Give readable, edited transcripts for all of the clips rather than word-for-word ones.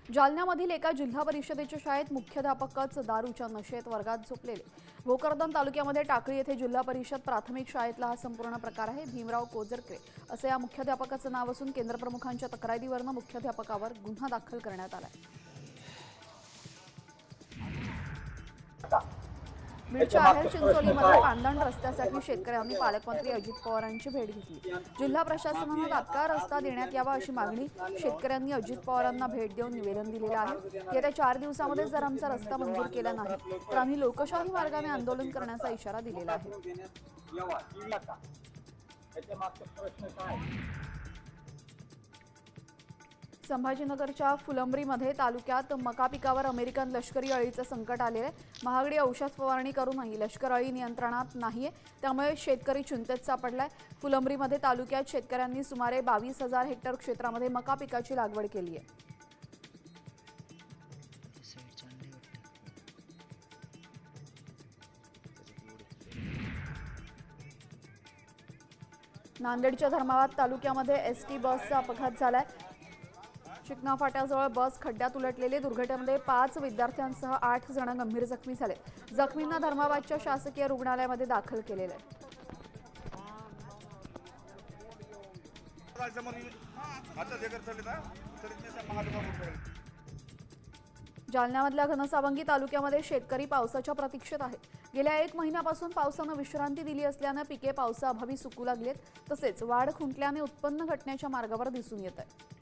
जालन्यामधील एका जिल्हा परिषदेच्या शाळेत मुख्याध्यापकच दारूच्या नशेत वर्गात झोपलेले। भोकरदन तालुक्यामध्ये टाकळी येथे जिल्हा परिषद प्राथमिक शाळेतला हा संपूर्ण प्रकार आहे। भीमराव कोजरके असे या मुख्याध्यापकाचं नाव असून केंद्रप्रमुखांच्या तक्रारीवरून मुख्याध्यापकावर गुन्हा दाखल करण्यात आला आहे। बीडच्या आहेर चिंचोलीमध्ये पांदण रस्त्यासाठी शेतकऱ्यांनी पालकमंत्री अजित पवारांची भेट घेतली। जिल्हा प्रशासनाने तात्काळ रस्ता देण्यात यावा अशी मागणी शेतकऱ्यांनी अजित पवारांना भेट देऊन निवेदन दिलेलं आहे। येत्या 4 दिवसांमध्ये जर आमचा रस्ता मंजूर केला नाही तर आम्ही लोकशाही मार्गाने आंदोलन करण्याचा इशारा दिलेला आहे। संभाजीनगरच्या फुलंब्रीमध्ये तालुक्यात मका पिकावर अमेरिकन लष्करी अळीचं संकट आलेलं आहे। महागडी औषध फवारणी करूनही लष्कर अळी नियंत्रणात नाहीये, त्यामुळे शेतकरी चिंतेत सापडलाय। फुलंब्रीमध्ये तालुक्यात शेतकऱ्यांनी सुमारे 22,000 हेक्टर क्षेत्रामध्ये मका पिकाची लागवड केली आहे। नांदेडच्या धर्माबाद तालुक्यामध्ये एसटी बसचा अपघात झालाय। चिकना फाट्याजवळ बस खड्ड्यात उलटलेली। दुर्घटनेमध्ये 5 विद्यार्थ्यांसह 8 जण गंभीर जखमी झाले। जखमींना धर्माबादच्या शासकीय रुग्णालयामध्ये दाखल केलेले आहे। जालन्यामधल्या घनसावंगी तालुक्यामध्ये शेतकरी पावसाच्या प्रतीक्षेत आहे। गेल्या 1 महिन्यापासून पावसानं विश्रांती दिली असल्याने पिके पावसाअभावी सुकू लागलेत। तसेच वाढ खुंटल्याने उत्पन्न घटण्याच्या मार्गावर दिसून येत आहे।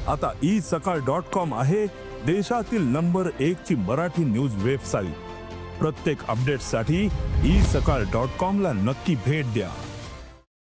आता isakal.com आहे देशातील नंबर 1 ची मराठी न्यूज वेबसाईट। प्रत्येक अपडेटसाठी isakal.com ला नक्की भेट द्या।